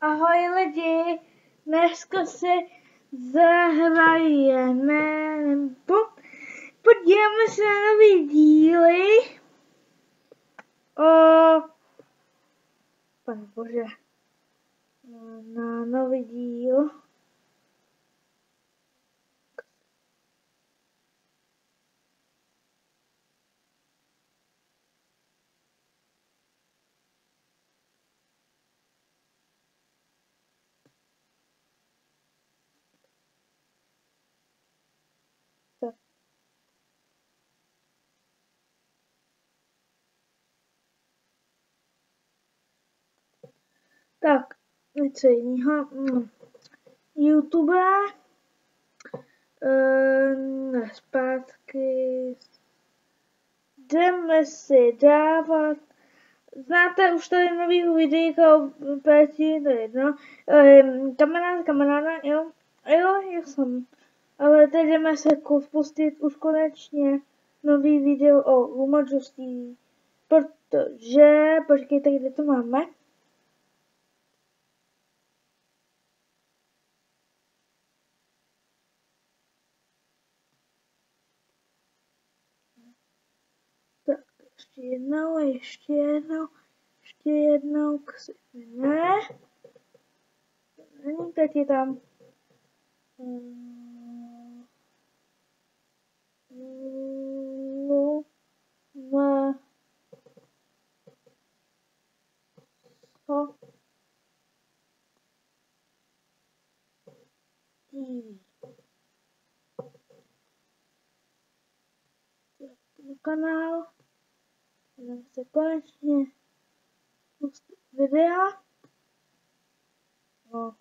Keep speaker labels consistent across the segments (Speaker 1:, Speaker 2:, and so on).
Speaker 1: Ahoj lidi, dneska si zahrajeme, podíváme se na nový díly o, pane bože, na nový díl. Tak, něco jiného. YouTube, zpátky, jdeme si dávat, znáte už tady nový videjka o péči, to je jedno, kamaráda, jo, já jsem, ale teď jdeme se spustit už konečně nový video o umačostí, protože, počkejte, kde to máme? Tak, ještě jednou, ne. Není, teď je tam. Kanál. Jdeme se konečně pustit videa. No.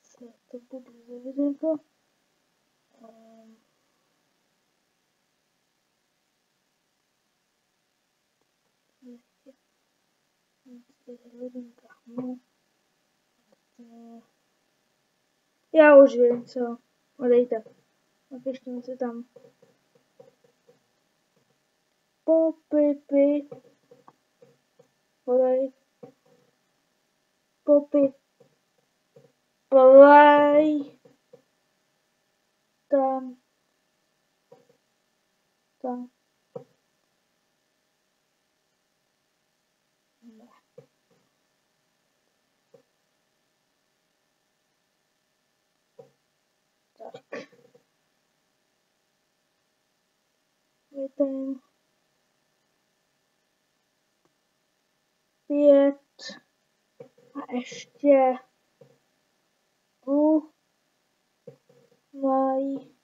Speaker 1: Co to bude za videjko? Já už vím, co. Odejte. Napište mi se tam. Popy. Play. Popy. Play. Tam. Tak. Tam 5 a ještě mají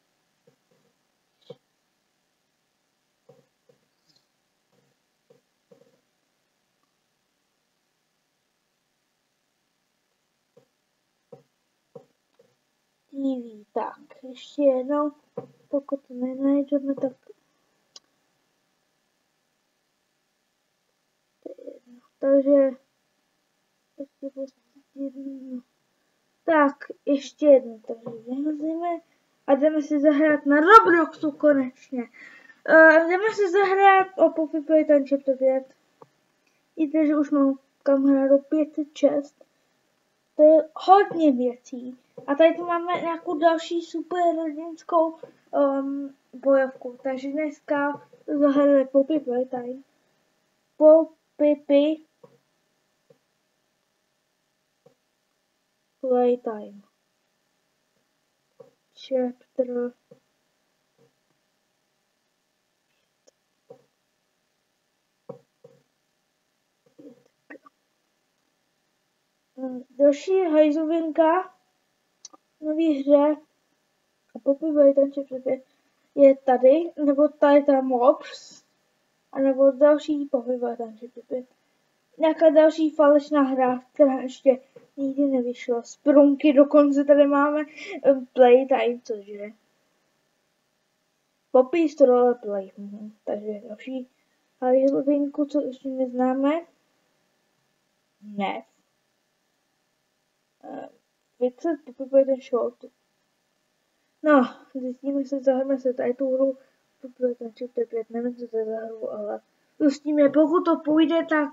Speaker 1: TV. Tak, ještě jednou, pokud to nenajdeme, tak takže ještě jednou, takže vyhozíme a jdeme si zahrát na Robloxu konečně. Jdeme si zahrát o Poppy Playtime Chapter 5. Víte, že už mám kamarádu 506. To je hodně věcí. A tady tu máme nějakou další super rodinskou bojovku. Takže dneska zahrajeme Poppy Playtime. Poppy Playtime Chapter 5. Další hajzovinka v nový hře a Poppy Playtime Chapter 5 je tady, nebo tady ta Mobs, anebo další Poppy Playtime Chapter 5. Nějaká další falešná hra, která ještě nikdy nevyšla. Sprunky dokonce tady máme Playtime, cože? Poppy's Role Play. Takže další hajzlovinku, co ještě neznáme. Ne. Fixed Poppy Playtime Short. No, zjistíme se, zahrajeme se tady tu hru Poppy Playtime Chapter 5. Nevím, co to je za hru, ale pustíme, pokud to půjde, tak